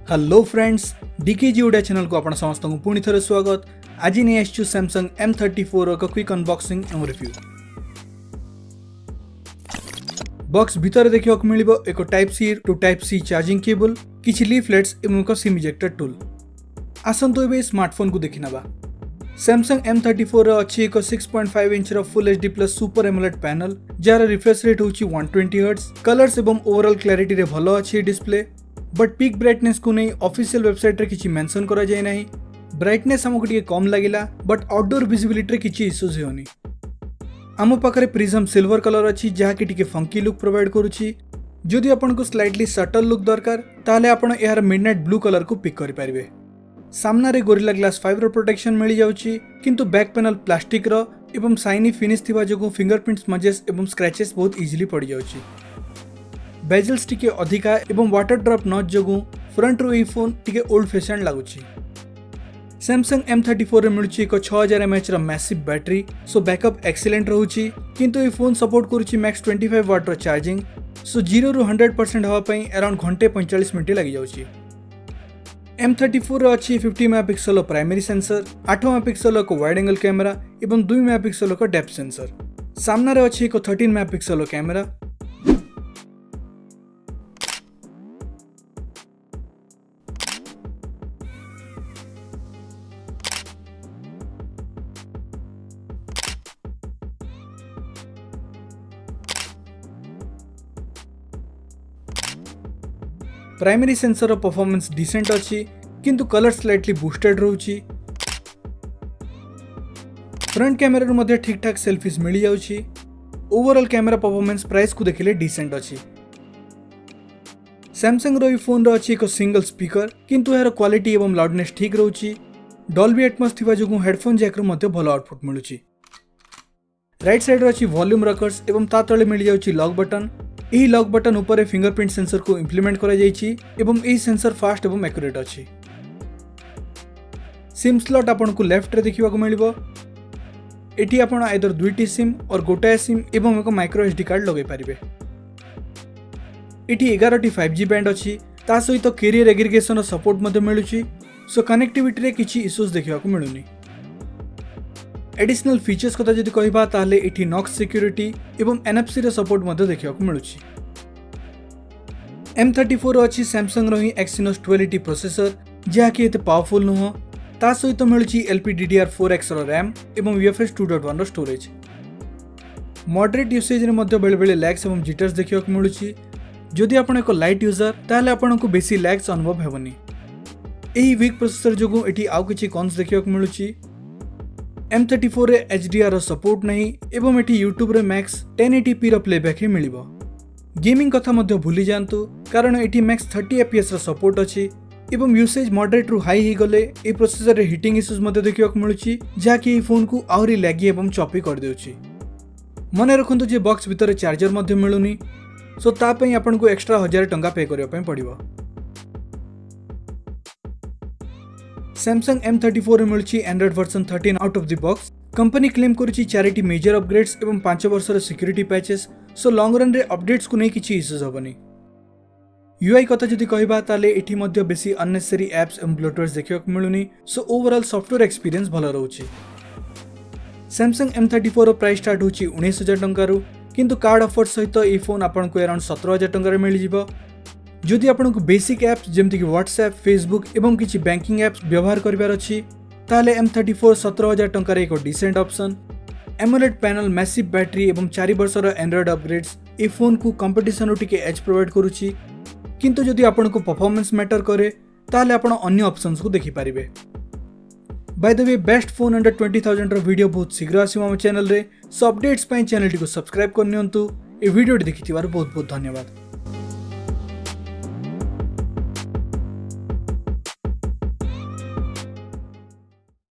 Hello friends, DKG Odia channel को आपण समस्त को पुणी थरे स्वागत। आज नहीं आछु सैमसंग M34 एक क्विक अनबॉक्सिंग एवं रिव्यू। बॉक्स भीतर देखियो मिलिबो एक type C to type C charging cable, किछि लीफलेट्स एवं एक सिम इजेक्टर टूल। आसंतो एबे स्मार्टफोन को देखिनबा। सैमसंग M34 रे अछि एक 6.5 इंच रो full HD plus super AMOLED panel, जार रिफ्रेश रेट होछि 120 हर्ट्ज। कलर्स एवं ओवरऑल क्लैरिटी रे भलो अछि डिस्प्ले, बट पीक ब्राइटनेस को नहीं ऑफिशियल वेबसाइट रे किछि मेंशन करा जाय नाही। ब्राइटनेस हमको टिके कम लागिला, बट आउटडोर विजिबिलिटी रे किछि इश्यूज होनी। आम पाखरे प्रिज्म सिल्वर कलर अछि जहा कि टिके फंकी लुक प्रोवाइड करूछि। जदि आपनको स्लाइटली सटल लुक दरकार ताले आपण एहार मिडनाइट ब्लू कलर को पिक करि परिबे। सामना रे गोरिल्ला ग्लास 5 रो प्रोटेक्शन मिली जाउछि, किंतु बैक पैनल प्लास्टिक रो एवं शाइनी फिनिश थिबा जगो फिंगरप्रिंट्स मजेस एवं स्क्रैचेस बहुत इजीली पड़ जाउछि। बेजल्स टिके अधिका एवं वाटर ड्रॉप नॉच जगू फ्रंट रो फोन टिके ओल्ड फैशन लागुछि। सैमसंग M34 रे मिलुछि एक 6000 mAh रो मैसिव बैटरी, सो बैकअप एक्सीलेंट रहउछि। किंतु ए फोन सपोर्ट करूछि मैक्स 25 वाट रो चार्जिंग, सो 0 रु 100% हवा पई अराउंड घंटे 45 मिनिट लागि जाउछि। M34 रे अछि 50 मेगापिक्सल प्राइमरी सेंसर, 8 मेगापिक्सल को वाइड एंगल कैमरा एवं 2 मेगापिक्सल को डेप्थ सेंसर। सामना रे अछि एक 13 मेगापिक्सल कैमरा। प्राइमरी सेंसर रो परफॉर्मेंस डिसेंट अछि, किंतु कलर स्लाइटली बूस्टेड रहउछि। फ्रंट कैमरा रो मध्ये ठीक ठाक सेल्फीज मिली जाउछि। ओवरऑल कैमरा परफॉर्मेंस प्राइस को देखिले डिसेंट अछि। सैमसंग रो ई फोन रो अछि एक सिंगल स्पीकर, किंतु एहर क्वालिटी एवं लाउडनेस ठीक रहउछि। डॉल्बी एटमॉस थिबा जगु हेडफोन जैक रो मध्ये भलो आउटपुट मिलुछि। राइट साइड रो अछि वॉल्यूम रकर्स एवं ता तळे मिली जाउछि लॉक बटन। यही लॉक बटन ऊपर फिंगरप्रिंट सेंसर को इंप्लीमेंट करा जायछि एवं एही सेंसर फास्ट एवं एक्यूरेट अछि। सिम स्लॉट आपन को लेफ्ट रे देखिबा को मिलिबो। एठी आपन आइदर दुईटी सिम और गोटाए सिम एवं एक माइक्रो एसडी कार्ड लगे पारिबे। एठी 11टी 5G बैंड अछि, ता सहित कैरियर एग्रीगेशन सपोर्ट मध्ये मिलुछि, सो कनेक्टिविटी रे किछि इश्यूज देखिबा को मिलुनी। एडिशनल फीचर्स कथा जदि कहिबा ताले एठी नॉक्स सिक्योरिटी एवं NFC रे सपोर्ट मध्ये देखिबा को मिलुछि। M34 अछि सैमसंग रो ही Exynos 1280 प्रोसेसर, जहा कि एते पावरफुल नुह। ता सहित मिलुछि LPDDR4X रो रैम एवं UFS 2.1 रो स्टोरेज। मॉडरेट यूसेज रे मध्ये बेले बेले लैग्स एवं जिटर्स देखिबा को मिलुछि। जदि आपण एक लाइट यूजर ताले आपण को बेसी लैग्स अनुभव हेबनी। एही वीक प्रोसेसर जगु एठी आउ किछि कॉन्स देखिबा को मिलुछि। M34 रे HDR रो सपोर्ट नहीं एवं एठी YouTube रे मैक्स 1080p रो प्लेबैक ही मिलिबो। गेमिंग कथा मध्ये भूली जानतु, कारण एठी मैक्स 30 FPS रो सपोर्ट अछि एवं यूसेज मॉडरेट रु हाई ही गले ए प्रोसेसर रे हीटिंग इश्यूज मध्ये देखिबा को मिलुछि, जा कि ए फोन को आउरी लैगी एवं चॉपी कर देउछि। मने रखंतु जे बॉक्स भीतर चार्जर मध्ये मिलुनी, सो ता पई आपन को एक्स्ट्रा 1000 टंका पे करियो पई पड़िबो। सैमसंग M34 रे मिलुछि Android version 13 out of the box. Company claim करूछि 4टी मेजर अपग्रेड्स एवं 5 वर्षर security patches, so long run रे अपडेट्स को नै किछि इश्यूज होबनी। UI कथा जदि कहिबा ताले एठी मध्ये बेसी अननेसेसरी एप्स एवं ब्लोटवेयर्स देखिबा को मिलुनी, सो ओवरऑल सॉफ्टवेयर एक्सपीरियंस भलो रहउछि। सैमसंग M34 रो प्राइस स्टार्ट होछि 19000 टंका रु, किंतु कार्ड ऑफर सहित ए फोन आपन को अराउंड 17000 टंका रे मिलि जिवो। जदि आपन को बेसिक एप्स जेमति कि व्हाट्सएप, फेसबुक एवं किछि बैंकिंग एप्स व्यवहार करिवार अछि, ताले M34 17000 टंका रे एक decent option. AMOLED panel, massive battery एवं 4 वर्षर एंड्रॉइड अपग्रेड्स ए फोन को कंपटीशन रो टिके एज प्रोवाइड करूछि। किंतु जदि आपन को परफॉर्मेंस मैटर करे ताले आपन अन्य ऑप्शंस को देखि पारिबे। By the way, best phone under 20000 रो वीडियो बहुत शीघ्र आसीबो हम चैनल रे, सो अपडेट्स पई चैनल टी को सब्सक्राइब करनियंतु। ए वीडियो देखिथिबार बहुत बहुत धन्यवाद।